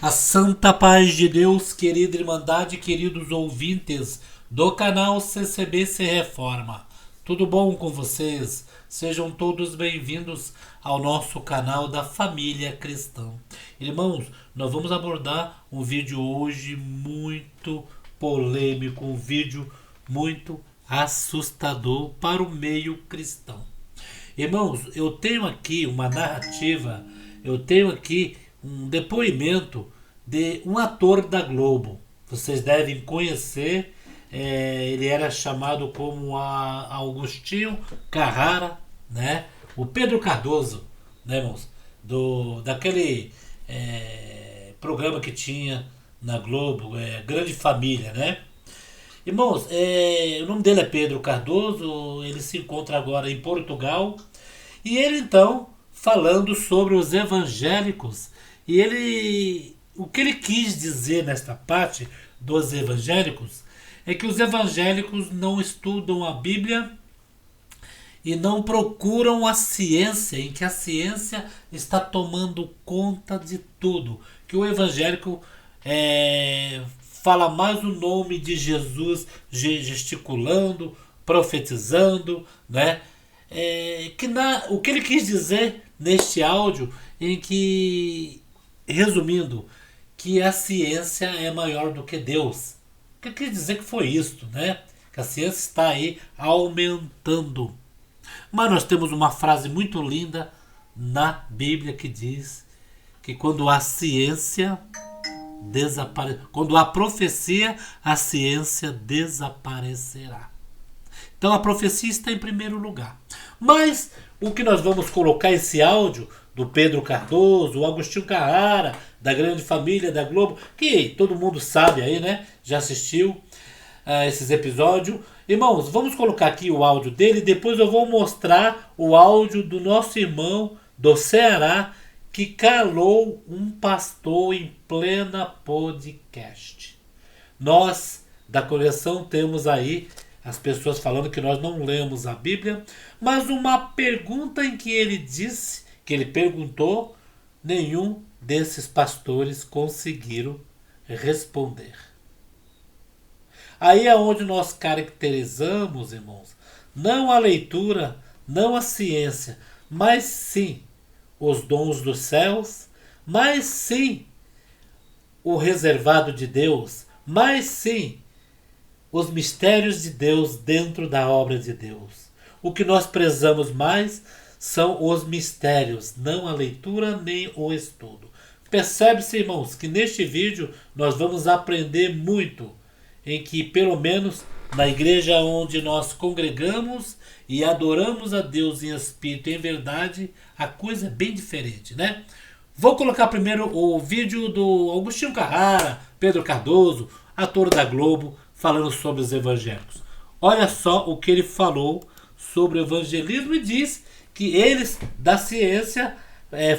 A santa paz de Deus, querida Irmandade, queridos ouvintes do canal CCB Se Reforma. Tudo bom com vocês? Sejam todos bem-vindos ao nosso canal da Família Cristã. Irmãos, nós vamos abordar um vídeo hoje muito polêmico, um vídeo muito assustador para o meio cristão. Irmãos, eu tenho aqui uma narrativa, eu tenho aqui um depoimento de um ator da Globo. Vocês devem conhecer, ele era chamado como Agostinho Carrara, né? O Pedro Cardoso, né, irmãos? Daquele programa que tinha na Globo, Grande Família, né? Irmãos, o nome dele é Pedro Cardoso, ele se encontra agora em Portugal, e ele então falando sobre os evangélicos, e o que ele quis dizer nesta parte dos evangélicos é que os evangélicos não estudam a Bíblia e não procuram a ciência, em que a ciência está tomando conta de tudo, que o evangélico fala mais o nome de Jesus gesticulando, profetizando, né? O que ele quis dizer neste áudio, em que, resumindo, que a ciência é maior do que Deus. O que ele quis dizer que foi isto, né? Que a ciência está aí aumentando. Mas nós temos uma frase muito linda na Bíblia que diz que quando a ciência quando há profecia, a ciência desaparecerá. Então a profecia está em primeiro lugar. Mas o que nós vamos colocar esse áudio do Pedro Cardoso, o Agostinho Carrara, da Grande Família, da Globo, que todo mundo sabe aí, né? Já assistiu esses episódios. Irmãos, vamos colocar aqui o áudio dele, depois eu vou mostrar o áudio do nosso irmão do Ceará, que calou um pastor em plena podcast. Nós, da coleção, temos aí as pessoas falando que nós não lemos a Bíblia, mas uma pergunta em que ele disse, que ele perguntou, nenhum desses pastores conseguiram responder. Aí é onde nós caracterizamos, irmãos, não a leitura, não a ciência, mas sim os dons dos céus, mas sim o reservado de Deus, mas sim os mistérios de Deus dentro da obra de Deus. O que nós prezamos mais são os mistérios, não a leitura nem o estudo. Percebe-se, irmãos, que neste vídeo nós vamos aprender muito, em que pelo menos na igreja onde nós congregamos e adoramos a Deus em espírito e em verdade, a coisa é bem diferente, né? Vou colocar primeiro o vídeo do Agostinho Carrara, Pedro Cardoso, ator da Globo, falando sobre os evangélicos. Olha só o que ele falou sobre o evangelismo e diz que eles da ciência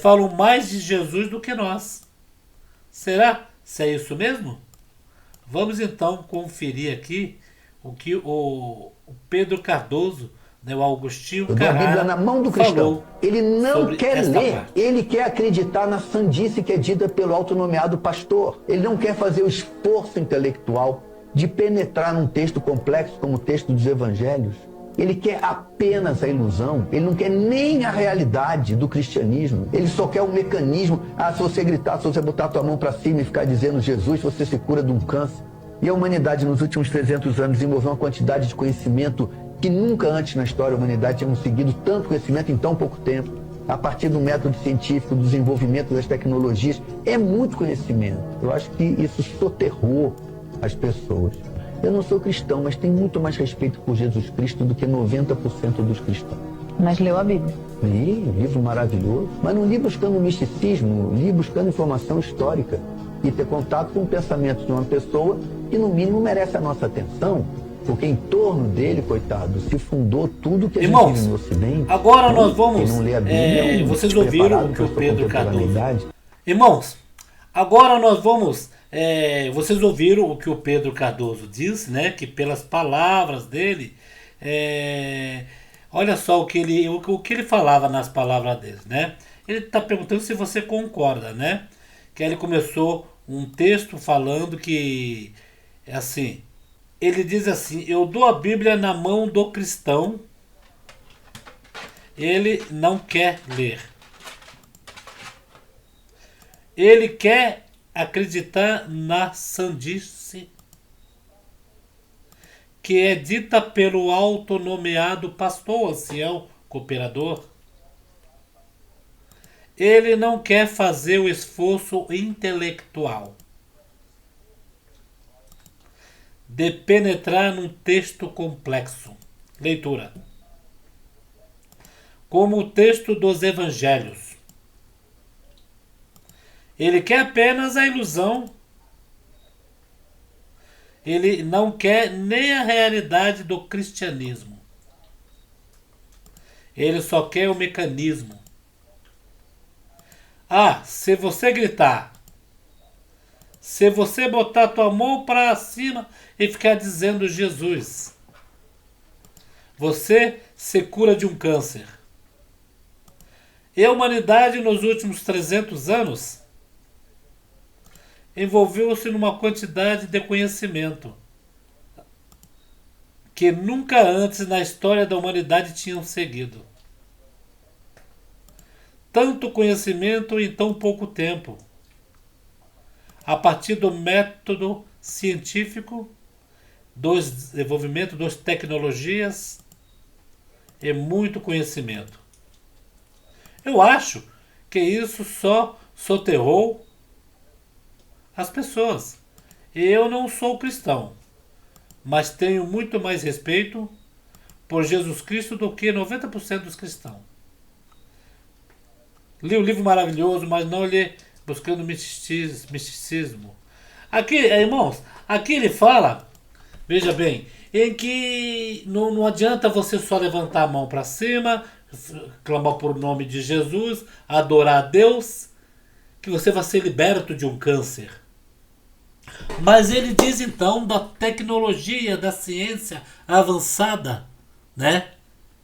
falam mais de Jesus do que nós. Será? Se é isso mesmo? Vamos então conferir aqui o que o Pedro Cardoso, né, o Agostinho Carrara, a Bíblia na mão do cristão. Ele não quer ler, parte. Ele quer acreditar na sandice que é dita pelo autonomeado pastor. Ele não quer fazer o esforço intelectual de penetrar num texto complexo como o texto dos evangelhos. Ele quer apenas a ilusão, ele não quer nem a realidade do cristianismo. Ele só quer o mecanismo. Se você gritar, se você botar a tua mão para cima e ficar dizendo Jesus, você se cura de um câncer. E a humanidade nos últimos 300 anos desenvolveu uma quantidade de conhecimento que nunca antes na história da humanidade tinha conseguido tanto conhecimento em tão pouco tempo. A partir do método científico, do desenvolvimento das tecnologias, é muito conhecimento. Eu acho que isso soterrou as pessoas. Eu não sou cristão, mas tenho muito mais respeito por Jesus Cristo do que 90% dos cristãos. Mas leu a Bíblia? Li, um livro maravilhoso, mas não li buscando misticismo, li buscando informação histórica e ter contato com o pensamento de uma pessoa que no mínimo merece a nossa atenção, porque em torno dele, coitado, se fundou tudo que a gente vive no Ocidente. Agora nós vamos... Quem não lê a Bíblia, vocês ouviram o que o Pedro Cardoso... Irmãos, agora nós vamos... vocês ouviram o que o Pedro Cardoso disse, né? Que pelas palavras dele, olha só o que ele falava nas palavras dele, né? Ele está perguntando se você concorda, né? Que aí ele começou um texto falando que é assim. Ele diz assim: eu dou a Bíblia na mão do cristão, ele não quer ler. Ele quer acreditar na sandice que é dita pelo autonomeado pastor, ancião, cooperador. Ele não quer fazer o esforço intelectual de penetrar num texto complexo. Leitura. Como o texto dos evangelhos. Ele quer apenas a ilusão. Ele não quer nem a realidade do cristianismo. Ele só quer o mecanismo. Ah, se você gritar, se você botar tua mão para cima e ficar dizendo Jesus, você se cura de um câncer. E a humanidade nos últimos 300 anos envolveu-se numa quantidade de conhecimento que nunca antes na história da humanidade tinham seguido. Tanto conhecimento em tão pouco tempo. A partir do método científico, do desenvolvimento das tecnologias e muito conhecimento. Eu acho que isso só soterrou as pessoas. Eu não sou cristão, mas tenho muito mais respeito por Jesus Cristo do que 90% dos cristãos. Li um livro maravilhoso, mas não li buscando misticismo. Aqui, irmãos, aqui ele fala, veja bem, em que não adianta você só levantar a mão para cima, clamar por nome de Jesus, adorar a Deus, que você vai ser liberto de um câncer. Mas ele diz então da tecnologia, da ciência avançada, né?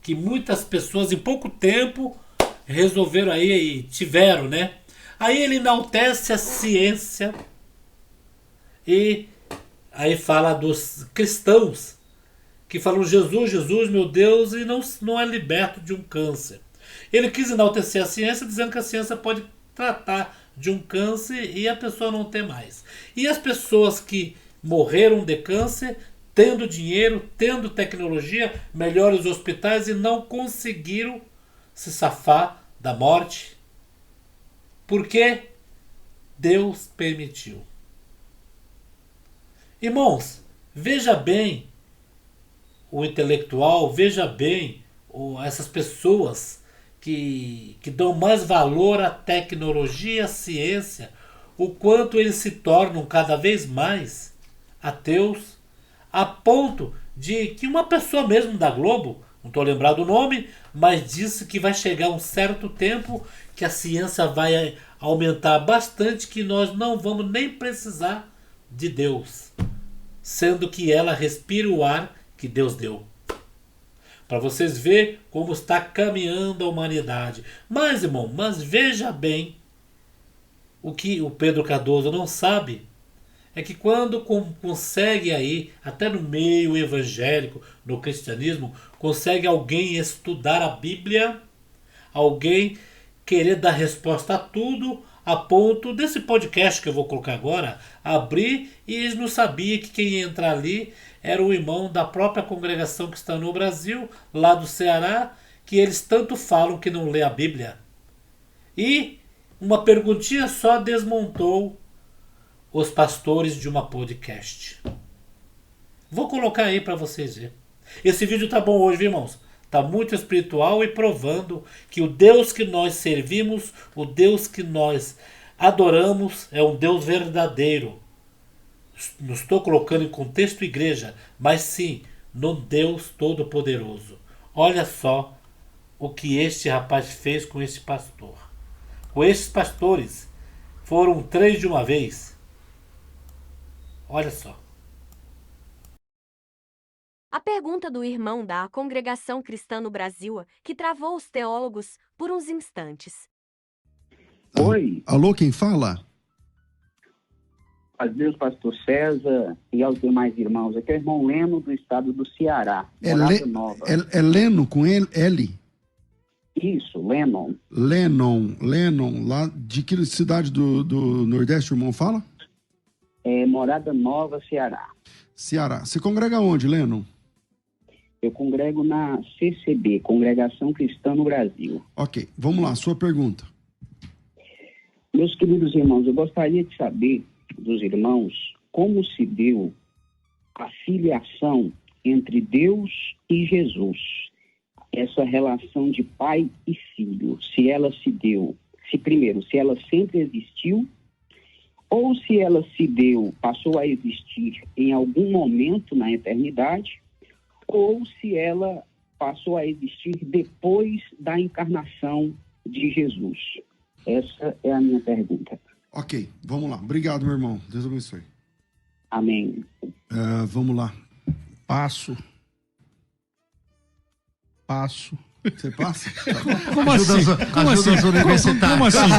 Que muitas pessoas em pouco tempo resolveram aí e tiveram, né? Aí ele enaltece a ciência e aí fala dos cristãos que falam Jesus, Jesus, meu Deus, e não é liberto de um câncer. Ele quis enaltecer a ciência dizendo que a ciência pode tratar de um câncer e a pessoa não ter mais. E as pessoas que morreram de câncer, tendo dinheiro, tendo tecnologia, melhores hospitais e não conseguiram se safar da morte. Porque Deus permitiu. Irmãos, veja bem o intelectual, veja bem essas pessoas que dão mais valor à tecnologia, à ciência, o quanto eles se tornam cada vez mais ateus, a ponto de que uma pessoa mesmo da Globo, não estou lembrado do nome, mas disse que vai chegar um certo tempo que a ciência vai aumentar bastante, que nós não vamos nem precisar de Deus, sendo que ela respira o ar que Deus deu. Para vocês verem como está caminhando a humanidade. Mas, irmão, mas veja bem, o que o Pedro Cardoso não sabe é que quando consegue aí, até no meio evangélico, no cristianismo, consegue alguém estudar a Bíblia, alguém querer dar resposta a tudo, a ponto desse podcast que eu vou colocar agora, abrir e eles não sabiam que quem ia entrar ali era o irmão da própria congregação que está no Brasil, lá do Ceará, que eles tanto falam que não lê a Bíblia. E uma perguntinha só desmontou os pastores de uma podcast. Vou colocar aí para vocês verem. Esse vídeo tá bom hoje, viu, irmãos? Tá muito espiritual e provando que o Deus que nós servimos, o Deus que nós adoramos, é um Deus verdadeiro. Não estou colocando em contexto igreja, mas sim no Deus Todo-Poderoso. Olha só o que este rapaz fez com esse pastor. Com esses pastores. Foram 3 de uma vez. Olha só. A pergunta do irmão da Congregação Cristã no Brasil, que travou os teólogos por uns instantes. Oi. Alô, quem fala? Paz de Deus, pastor César e aos demais irmãos. Aqui é o irmão Leno, do estado do Ceará, Morada Nova. É Leno com ele? L? Isso, Lennon. Lennon, lá de que cidade do Nordeste o irmão fala? É Morada Nova, Ceará. Ceará. Você congrega onde, Lennon? Eu congrego na CCB, Congregação Cristã no Brasil. Ok, vamos lá, sua pergunta. Meus queridos irmãos, eu gostaria de saber dos irmãos como se deu a filiação entre Deus e Jesus. Essa relação de pai e filho, se ela se deu, se ela sempre existiu, ou se ela se deu, passou a existir em algum momento na eternidade, ou se ela passou a existir depois da encarnação de Jesus. Essa é a minha pergunta. Ok, vamos lá. Obrigado, meu irmão. Deus abençoe. Amém. Vamos lá. Passo. Você passa? Como assim? Como assim? Como assim?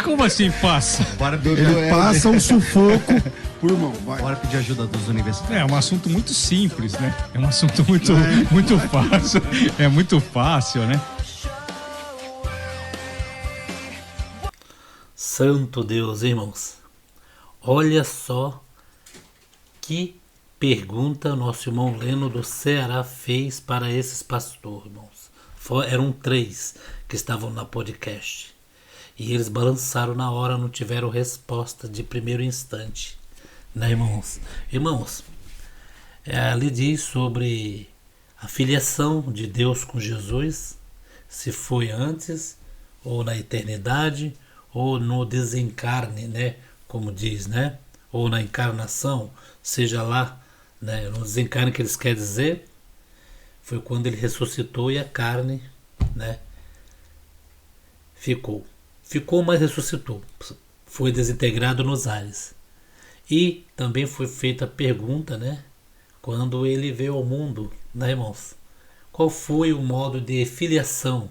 Como assim passa? Ele passa um sufoco por irmão. Vai. Bora pedir ajuda dos universitários. É um assunto muito simples, né? É um assunto muito fácil. É muito fácil, né? Santo Deus, irmãos. Olha só que pergunta nosso irmão Leno do Ceará fez para esses pastores, irmãos. Eram 3 que estavam na podcast. E eles balançaram na hora, não tiveram resposta de primeiro instante. Né, irmãos? Irmãos, ali diz sobre a filiação de Deus com Jesus, se foi antes, ou na eternidade, ou no desencarne, né? Como diz, né? Ou na encarnação, seja lá, né? No desencarne que eles querem dizer, foi quando ele ressuscitou e a carne, né? Ficou, mas ressuscitou. Foi desintegrado nos ares. E também foi feita a pergunta, né? Quando ele veio ao mundo, né, irmãos? Qual foi o modo de filiação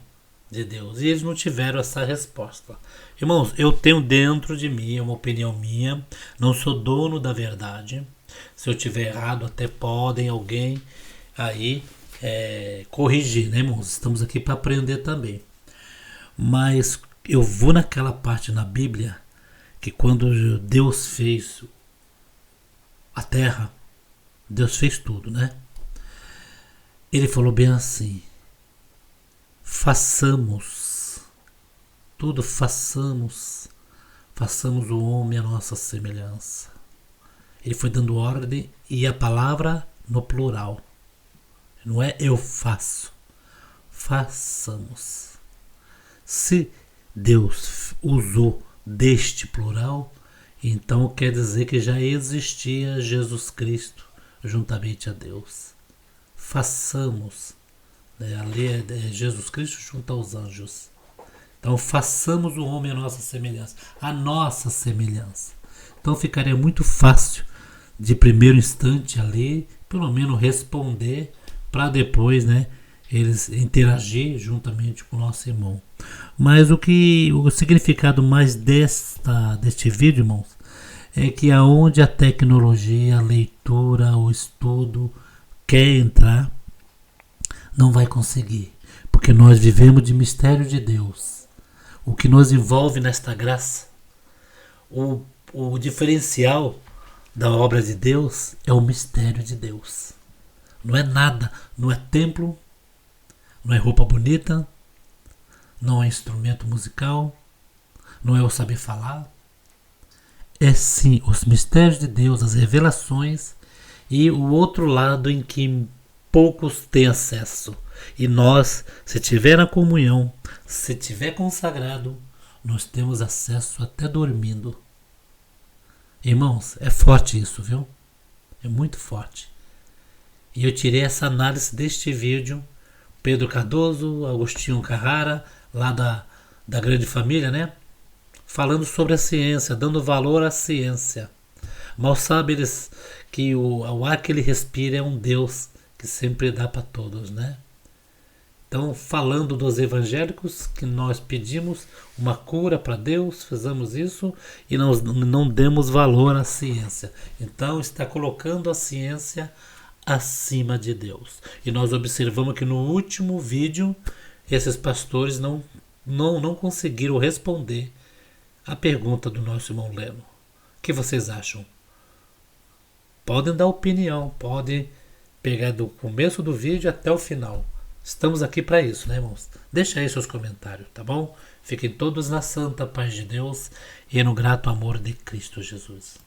de Deus? E eles não tiveram essa resposta. Irmãos, eu tenho dentro de mim, é uma opinião minha, não sou dono da verdade. Se eu tiver errado, até podem alguém aí corrigir, né, irmãos? Estamos aqui para aprender também. Mas eu vou naquela parte na Bíblia que quando Deus fez a terra, Deus fez tudo, né? Ele falou bem assim: façamos o homem à nossa semelhança. Ele foi dando ordem e a palavra no plural. Não é eu faço. Façamos. Se Deus usou deste plural, então quer dizer que já existia Jesus Cristo juntamente a Deus. Façamos. Ali é Jesus Cristo junto aos anjos. Então façamos o homem à nossa semelhança. A nossa semelhança. Então ficaria muito fácil de primeiro instante ali, pelo menos responder, para depois, né, eles interagir juntamente com o nosso irmão. Mas o significado mais deste vídeo, irmãos, é que aonde a tecnologia, a leitura, o estudo quer entrar, não vai conseguir, porque nós vivemos de mistério de Deus. O que nos envolve nesta graça, o diferencial da obra de Deus é o mistério de Deus. Não é nada, não é templo, não é roupa bonita, não é instrumento musical, não é o saber falar. É sim os mistérios de Deus, as revelações e o outro lado em que poucos têm acesso. E nós, se tiver na comunhão, se tiver consagrado, nós temos acesso até dormindo. Irmãos, é forte isso, viu? É muito forte. E eu tirei essa análise deste vídeo. Pedro Cardoso, Agostinho Carrara, lá da Grande Família, né? Falando sobre a ciência, dando valor à ciência. Mal sabem eles que o ar que ele respira é um Deus que sempre dá para todos, né? Então, falando dos evangélicos, que nós pedimos uma cura para Deus, fizemos isso e nós não demos valor à ciência. Então, está colocando a ciência acima de Deus. E nós observamos que no último vídeo, esses pastores não conseguiram responder a pergunta do nosso irmão Leno. O que vocês acham? Podem dar opinião, podem pegar do começo do vídeo até o final. Estamos aqui para isso, né, irmãos? Deixa aí seus comentários, tá bom? Fiquem todos na santa paz de Deus e no grato amor de Cristo Jesus.